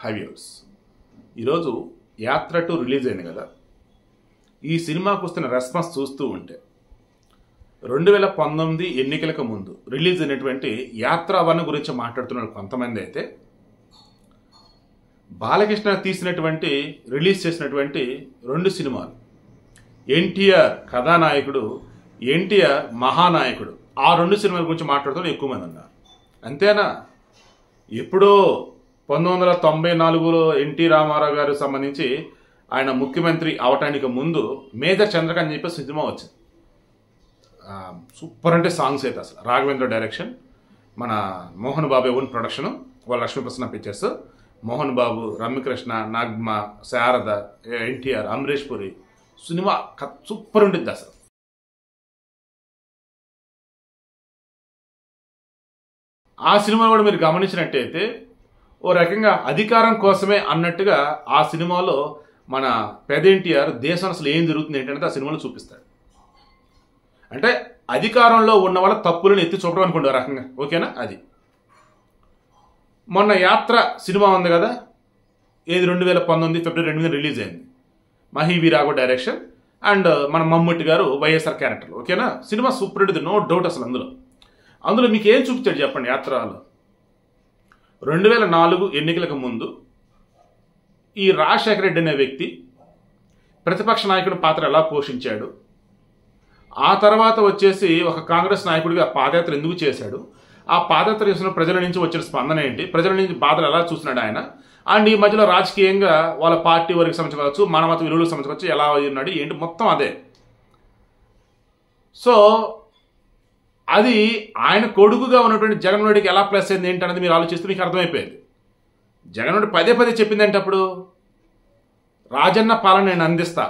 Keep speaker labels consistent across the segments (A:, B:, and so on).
A: హైవ్యూస్ ఈరోజు యాత్ర 2 రిలీజ్ అయింది కదా. ఈ సినిమాకు వస్తున్న రెస్పాన్స్ చూస్తూ ఉంటే 2019 ఎన్నికలకు ముందు రిలీజ్ అయినటువంటి యాత్ర 1 గురించి మాట్లాడుతున్నారు కొంతమంది. అయితే బాలకృష్ణ తీసినటువంటి రిలీజ్ చేసినటువంటి 2 సినిమాలు, ఎన్టీఆర్ కథానాయకుడు, ఎన్టీఆర్ మహానాయకుడు, ఆ 2 సినిమాల గురించి మాట్లాడుతూ ఎక్కువ మంది ఉన్నారు. అంతేనా? ఎప్పుడో 1994లో ఎన్టీ రామారావు గారికి సంబంధించి ఆయన ముఖ్యమంత్రి అవటానికి ముందు మేజర్ చంద్రకాంత్ అని చెప్పి సినిమా వచ్చింది. సూపర్ అంటే సాంగ్స్ అయితే అసలు రాఘవేంద్ర డైరెక్షన్, మన మోహన్ బాబు ఓన్ ప్రొడక్షన్, వాళ్ళ లక్ష్మీప్రసన్న పిక్చర్స్, మోహన్ బాబు, రమ్యకృష్ణ, నాగ్మ, శారద, ఎన్టీఆర్, అమరీష్ పురి. సినిమా సూపర్ ఉంటుంది అసలు. ఆ సినిమా కూడా మీరు గమనించినట్టయితే ఓ రకంగా అధికారం కోసమే అన్నట్టుగా ఆ సినిమాలో మన పెద్ద ఎన్టీఆర్ దేశం అసలు ఏం జరుగుతుంది ఏంటంటే ఆ సినిమాలో చూపిస్తాడు. అంటే అధికారంలో ఉన్న వాళ్ళ తప్పులను ఎత్తి చూపడం అనుకోండి రకంగా, ఓకేనా? అది మొన్న యాత్ర సినిమా ఉంది కదా, ఏది 2019 ఫిబ్రవరి 8 రిలీజ్ అయింది. మహి వీరాగో డైరెక్షన్ అండ్ మన మమ్ముట్టి గారు వైఎస్ఆర్ క్యారెక్టర్, ఓకేనా? సినిమా సూపర్ ఉంటుంది, నో డౌట్. అసలు అందులో మీకు ఏం చూపించాడు చెప్పండి? యాత్రలో 2004 ఎన్నికలకు ముందు ఈ రాజశేఖర రెడ్డి అనే వ్యక్తి ప్రతిపక్ష నాయకుడి పాత్ర ఎలా పోషించాడు, ఆ తర్వాత వచ్చేసి ఒక కాంగ్రెస్ నాయకుడిగా పాదయాత్ర ఎందుకు చేశాడు, ఆ పాదయాత్ర చేసిన ప్రజల నుంచి వచ్చిన స్పందన ఏంటి, ప్రజల నుంచి బాధలు ఎలా చూస్తున్నాడు ఆయన, అండ్ ఈ మధ్యలో రాజకీయంగా వాళ్ళ పార్టీ వారికి సంబంధించవచ్చు, మానవత విలువలకు సంబంధించవచ్చు, ఎలా ఉన్నాడు ఏంటి మొత్తం అదే. సో అది ఆయన కొడుకుగా ఉన్నటువంటి జగన్మోహన్ రెడ్డికి ఎలా ప్లస్ అయింది ఏంటి అనేది మీరు ఆలోచిస్తే మీకు అర్థమైపోయింది. జగన్మోహన్ రెడ్డి పదే చెప్పిందంటే అప్పుడు రాజన్న పాలన నేను అందిస్తా,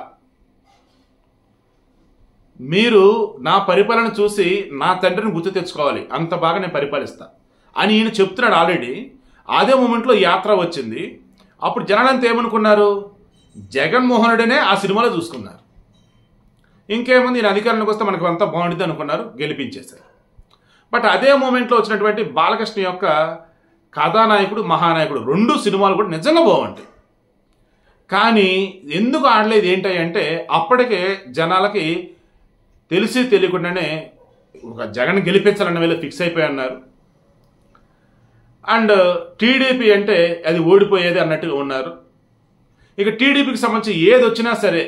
A: మీరు నా పరిపాలన చూసి నా తండ్రిని గుర్తు తెచ్చుకోవాలి, అంత బాగా నేను పరిపాలిస్తా అని ఈయన చెప్తున్నాడు ఆల్రెడీ. అదే మూమెంట్లో యాత్ర వచ్చింది. అప్పుడు జనాలంతా ఏమనుకున్నారు? జగన్మోహన్ రెడ్డినే ఆ సినిమాలో చూసుకున్నారు. ఇంకేముంది, ఈయన అధికారంలోకి వస్తే మనకు అంతా బాగుంటుంది అనుకున్నారు, గెలిపించేశారు. బట్ అదే మూమెంట్లో వచ్చినటువంటి బాలకృష్ణ యొక్క కథానాయకుడు, మహానాయకుడు 2 సినిమాలు కూడా నిజంగా బాగుంటాయి. కానీ ఎందుకు ఆడలేదు ఏంటంటే అప్పటికే జనాలకి తెలిసి తెలియకుండానే ఒక జగన్ గెలిపించాలన్న వేళ ఫిక్స్ అయిపోయి అన్నారు. అండ్ టీడీపీ అంటే అది ఓడిపోయేది అన్నట్టుగా ఉన్నారు. ఇక టీడీపీకి సంబంధించి ఏది వచ్చినా సరే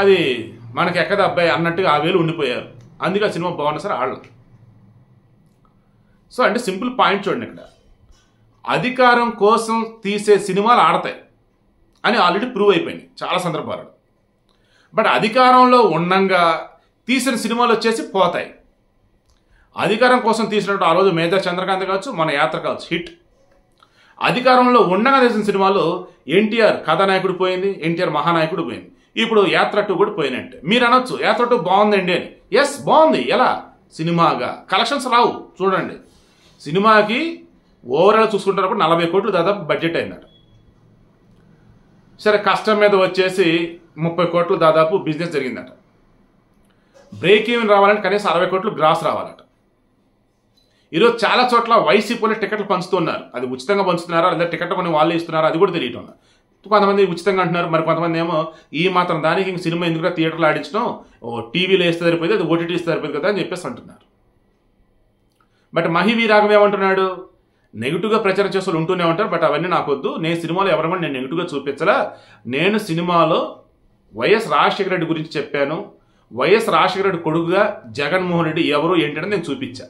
A: అది మనకి ఎక్కద అబ్బాయి అన్నట్టుగా ఆ వేలు ఉండిపోయారు. అందుకే ఆ సినిమా బాగున్నా సరే ఆడలేదు. సో అంటే సింపుల్ పాయింట్ చూడండి, ఇక్కడ అధికారం కోసం తీసే సినిమాలు ఆడతాయి అని ఆల్రెడీ ప్రూవ్ అయిపోయింది చాలా సందర్భాలలో. బట్ అధికారంలో ఉండంగా తీసిన సినిమాలు వచ్చేసి పోతాయి. అధికారం కోసం తీసినట్టు ఆ రోజు మేజర్ చంద్రకాంత్ కావచ్చు, మన యాత్ర కావచ్చు, హిట్. అధికారంలో ఉండగా తీసిన సినిమాలు ఎన్టీఆర్ కథానాయకుడు పోయింది, ఎన్టీఆర్ మహానాయకుడు పోయింది. ఇప్పుడు యాత్ర 2 కూడా పోయినట్టే. మీరు అనొచ్చు యాత్ర 2 బాగుందండి అని. ఎస్ బాగుంది. ఎలా? సినిమాగా కలెక్షన్స్ రావు చూడండి. సినిమాకి ఓవరాల్ చూసుకుంటున్నప్పుడు 40 కోట్లు దాదాపు బడ్జెట్ అయిందట. సరే కష్టం మీద వచ్చేసి 30 కోట్లు దాదాపు బిజినెస్ జరిగిందట. బ్రేక్ ఈవెన్ రావాలంటే కనీసం 60 కోట్లు గ్రాస్ రావాలట. ఈరోజు చాలా చోట్ల వైసీపీలో టికెట్లు పంచుతున్నారు. అది ఉచితంగా పంచుతున్నారా లేదా టికెట్ కొని వాళ్ళే ఇస్తున్నారా అది కూడా తెలియటం. కొంతమంది ఉచితంగా అంటున్నారు, మరి కొంతమంది ఏమో ఈ మాత్రం దానికి ఇంక సినిమా ఎందుకు థియేటర్లో ఆడించడం, టీవీలో వేస్తే సరిపోయింది, అది ఓటీటీ ఇస్తే సరిపోయింది కదా అని చెప్పేసి అంటున్నారు. బట్ మహి వీరాగం ఏమంటున్నాడు? నెగిటివ్గా ప్రచారం చేసే వాళ్ళు ఉంటూనే ఉంటారు, బట్ అవన్నీ నాకొద్దు, నేను సినిమాలో ఎవరమని నేను నెగిటివ్గా చూపించలా, నేను సినిమాలో వైఎస్ రాజశేఖర రెడ్డి గురించి చెప్పాను, వైఎస్ రాజశేఖర రెడ్డి కొడుకుగా జగన్మోహన్ రెడ్డి ఎవరు ఏంటని నేను చూపించా.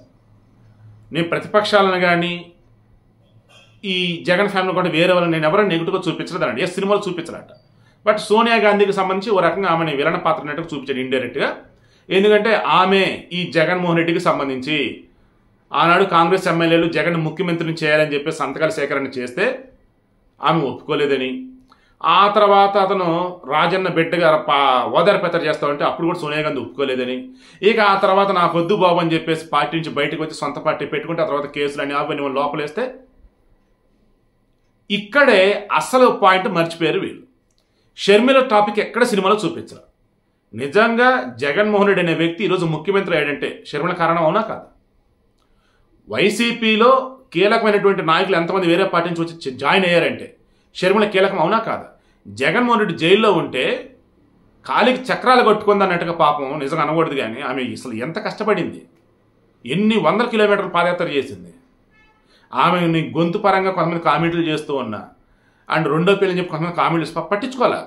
A: నేను ప్రతిపక్షాలను కానీ ఈ జగన్ ఫ్యామిలీ కూడా వేరే వాళ్ళని నేను ఎవరైనా నెగిటివ్గా చూపించలేదండి. ఏ సినిమాలు చూపించలేట. బట్ సోనియా గాంధీకి సంబంధించి ఓ రకంగా ఆమెను విలన పాత్ర అన్నట్టుగా చూపించాడు ఇండైరెక్ట్గా. ఎందుకంటే ఆమె ఈ జగన్మోహన్ రెడ్డికి సంబంధించి ఆనాడు కాంగ్రెస్ ఎమ్మెల్యేలు జగన్ ముఖ్యమంత్రిని చేయాలని చెప్పి సంతకాల సేకరణ చేస్తే ఆమె ఒప్పుకోలేదని, ఆ తర్వాత అతను రాజన్న బిడ్డగా ఓదార్పేత చేస్తామంటే అప్పుడు కూడా సోనియా గాంధీ ఒప్పుకోలేదని, ఇక ఆ తర్వాత నాకు వద్దు బాబు అని చెప్పేసి పార్టీ నుంచి బయటకు వచ్చి సొంత పార్టీ పెట్టుకుంటే ఆ తర్వాత కేసులు అని అవన్నీ లోపలేస్తే ఇక్కడే అసలు పాయింట్ మర్చిపోయారు వీళ్ళు. షర్మిల టాపిక్ ఎక్కడ సినిమాలో చూపించరు. నిజంగా జగన్మోహన్ రెడ్డి అనే వ్యక్తి ఈరోజు ముఖ్యమంత్రి అయ్యాడంటే షర్మిల కారణం అవునా కాదు? వైసీపీలో కీలకమైనటువంటి నాయకులు ఎంతమంది వేరే పార్టీ నుంచి వచ్చి జాయిన్ అయ్యారంటే షర్మిల కీలకం అవునా కాదా? జగన్మోహన్ రెడ్డి జైల్లో ఉంటే కాలికి చక్రాలు కొట్టుకుంది అన్నట్టుగా పాపం నిజంగా అనకూడదు, కానీ ఆమె అసలు ఎంత కష్టపడింది, ఎన్ని వందల కిలోమీటర్లు పాదయాత్ర చేసింది. ఆమెని గొంతు పరంగా కొంతమంది కామెంట్లు చేస్తూ ఉన్నా, అండ్ రెండో పిల్లని చెప్పి కొంతమంది కామెంట్లు పట్టించుకోవాలా.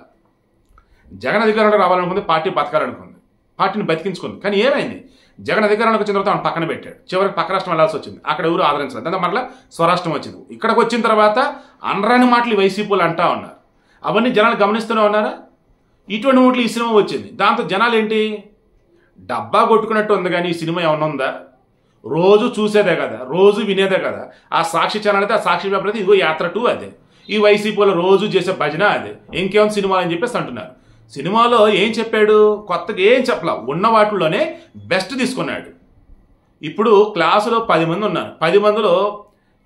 A: జగన్ అధికారంలో రావాలనుకుంది, పార్టీ బతకాలనుకుంది, పార్టీని బతికించుకుంది. కానీ ఏమైంది, జగన్ అధికారంలోకి వచ్చిన తర్వాత ఆమె పక్కన పెట్టాడు. చివరికి పక్క రాష్ట్రం వెళ్లాల్సి వచ్చింది, అక్కడ ఎవరు ఆదరించలేదు. దాంతో మరలా స్వరాష్ట్రం వచ్చింది. ఇక్కడికి వచ్చిన తర్వాత అనరాని మాటలు వైసీపీలు అంటా ఉన్నారు. అవన్నీ జనాలు గమనిస్తూనే ఉన్నారా? ఇటువంటి మూట్లు ఈ సినిమా వచ్చింది. దాంతో జనాలు ఏంటి, డబ్బా కొట్టుకున్నట్టు ఉంది, కానీ ఈ సినిమా ఏమన్నా ఉందా? రోజు చూసేదే కదా, రోజు వినేదే కదా. ఆ సాక్షి ఛానల్ అయితే, ఆ సాక్షి పేపర్ అయితే, ఇదిగో యాత్ర 2 అదే, ఈ వైసీపీలో రోజు చేసే భజన అదే, ఇంకేమైనా సినిమా అని చెప్పేసి అంటున్నారు. సినిమాలో ఏం చెప్పాడు, కొత్తగా ఏం చెప్పలా, ఉన్న వాటిల్లోనే బెస్ట్ తీసుకున్నాడు. ఇప్పుడు క్లాసులో 10 మంది ఉన్నారు, 10 మందిలో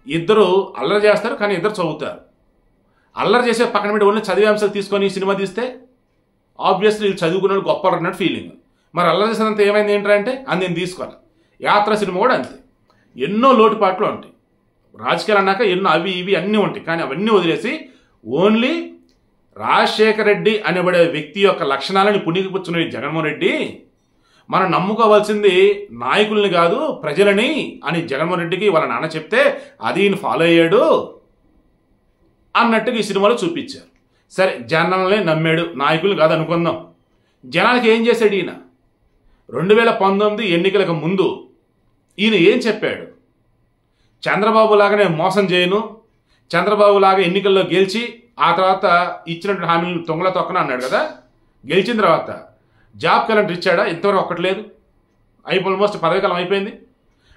A: 2 అల్లరి చేస్తారు, కానీ 2 చదువుతారు. అల్లరి చేసే పక్కన పెట్టి ఓన్లీ చదివే అంశాలు తీసుకొని సినిమా తీస్తే ఆబ్వియస్లీ వీళ్ళు చదువుకున్నాడు గొప్ప అన్నట్టు ఫీలింగ్. మరి అల్లరి చేసేదంతా ఏమైంది ఏంటంటే నేను తీసుకోవాలి. యాత్ర సినిమా కూడా అంతే, ఎన్నో లోటుపాట్లు ఉంటాయి. రాజకీయాలు అన్నాక ఎన్నో అవి ఇవి అన్నీ ఉంటాయి, కానీ అవన్నీ వదిలేసి ఓన్లీ రాజశేఖర రెడ్డి అనబడే వ్యక్తి యొక్క లక్షణాలని పుణికిపుచ్చున్న జగన్మోహన్ రెడ్డి, మనం నమ్ముకోవాల్సింది నాయకుల్ని కాదు ప్రజలని అని జగన్మోహన్ రెడ్డికి వాళ్ళ నాన్న చెప్తే అది ఈయన ఫాలో అయ్యాడు అన్నట్టుగా ఈ సినిమాలో చూపించారు. సరే, జనాలనే నమ్మాడు, నాయకులు కాదు అనుకుందాం. జనాలకి ఏం చేశాడు ఈయన? 2019 ఎన్నికలకు ముందు ఈయన ఏం చెప్పాడు? చంద్రబాబు లాగా నేను మోసం చేయను, చంద్రబాబు లాగా ఎన్నికల్లో గెలిచి ఆ తర్వాత ఇచ్చినటువంటి హామీలను తొంగల తొక్కన అన్నాడు కదా. గెలిచిన తర్వాత జాబ్ క్యాలెండర్ ఇచ్చాడా? ఇంతవరకు ఒక్కట్లేదు. ఆల్మోస్ట్ పదవికాలం అయిపోయింది.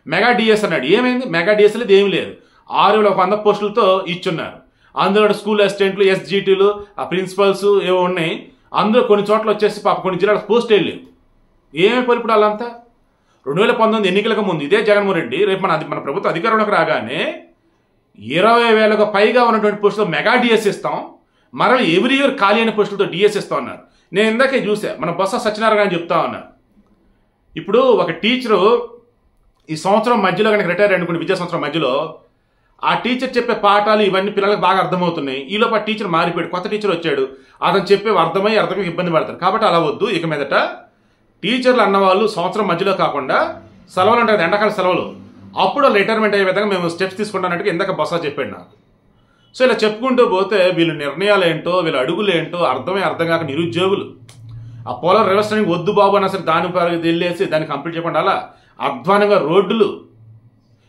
A: మెగా డిఎస్ అన్నాడు, ఏమైంది? మెగా డిఎస్ లేదు, ఏమీ లేదు. 6,100 పోస్టులతో ఇచ్చున్నారు. అందులో స్కూల్ అసిస్టెంట్లు, ఎస్జిటీలు, ఆ ప్రిన్సిపల్స్ ఏవో ఉన్నాయి. అందులో కొన్ని చోట్ల వచ్చేసి పాప కొన్ని జిల్లాలకు పోస్ట్ వెళ్ళలేవు. ఏమైపోయి ఇప్పుడు వాళ్ళంతా 2019 ఎన్నికలకు ముందు ఇదే జగన్మోహన్ రెడ్డి రేపు మన ప్రభుత్వ అధికారంలోకి రాగానే 20,000కు పైగా ఉన్నటువంటి పోస్టులతో మెగా డిఎస్ ఇస్తాం, మరలా ఎవ్రీ ఇయర్ ఖాళీ అయిన పోస్టులతో డిఎస్ ఇస్తా ఉన్నారు. నేను ఇందాకే చూసా, మన బొత్స సత్యనారాయణ అని చెప్తా ఉన్నారు. ఇప్పుడు ఒక టీచరు ఈ సంవత్సరం మధ్యలో కనుక రిటైర్ అనుకుని విద్యా సంవత్సరం మధ్యలో ఆ టీచర్ చెప్పే పాఠాలు ఇవన్నీ పిల్లలకు బాగా అర్థమవుతున్నాయి. ఈలోపు ఆ టీచర్ మారిపోయాడు, కొత్త టీచర్ వచ్చాడు, అతను చెప్పేవి అర్థమై ఇబ్బంది పడతారు. కాబట్టి అలా వద్దు, ఇక మీదట టీచర్లు అన్నవాళ్ళు సంవత్సరం మధ్యలో కాకుండా సెలవులు ఉంటాయి కదా, ఎండాకాల సెలవులు, అప్పుడు రిటైర్మెంట్ అయ్యే విధంగా మేము స్టెప్స్ తీసుకుంటానట్టుగా ఇందాక బొత్స చెప్పాడు నాకు. సో ఇలా చెప్పుకుంటూ పోతే వీళ్ళ నిర్ణయాలు ఏంటో, వీళ్ళ అడుగులు ఏంటో అర్థం కాక నిరుద్యోగులు ఆ పోలర్ రివర్స్ రన్నింగ్ వద్దు బాబు అన్న సరే దాని వెళ్ళేసి దాన్ని కంప్లీట్ చేయకుండా అలా అధ్వానంగా రోడ్లు,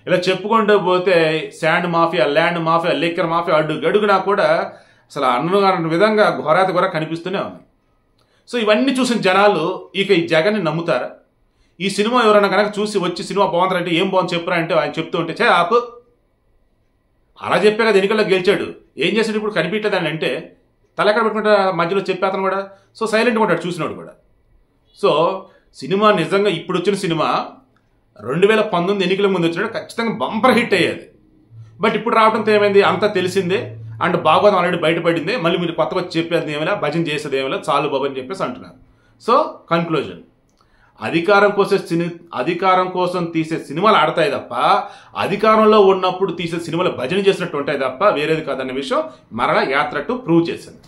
A: ఇలా చెప్పుకుంటూ పోతే sand mafia, land mafia, liquor mafia అడుగునా కూడా అసలు అన్న విధంగా ఘోరాత కూడా కనిపిస్తూనే ఉంది. సో ఇవన్నీ చూసిన జనాలు ఇక ఈ జగన్ని నమ్ముతారా? ఈ సినిమా ఎవరైనా కనుక చూసి వచ్చి సినిమా బాగుందంటే ఏం బాగుంది చెప్పురా అంటే ఆయన చెప్తూ ఉంటే ఆపు, అలా చెప్పే కదా ఎన్నికల్లో గెలిచాడు, ఏం చేసాడు ఇప్పుడు కనిపించలేదని అంటే తలెక్కడ పెట్టుకుంటా మధ్యలో చెప్పే అతను కూడా. సో సైలెంట్గా ఉంటాడు చూసినాడు కూడా. సో సినిమా నిజంగా ఇప్పుడు వచ్చిన సినిమా 2019 ఎన్నికల ముందు వచ్చినట్టు ఖచ్చితంగా బంపర్ హిట్ అయ్యేది. బట్ ఇప్పుడు రావడంతో ఏమైంది, అంతా తెలిసిందే అండ్ భాగవతం ఆల్రెడీ బయటపడింది, మళ్ళీ మీరు కొత్తగా చెప్పేది ఏమైనా భజన చేసేది ఏమైనా చాలు బాబు అని చెప్పేసి అంటున్నారు. సో కన్క్లూజన్, అధికారం కోసం తీసే సినిమాలు ఆడతాయి తప్ప అధికారంలో ఉన్నప్పుడు తీసే సినిమాలు భజన చేసినట్టు ఉంటాయి తప్ప వేరేది కాదన్న విషయం మరలా యాత్ర 2 ప్రూవ్ చేసింది.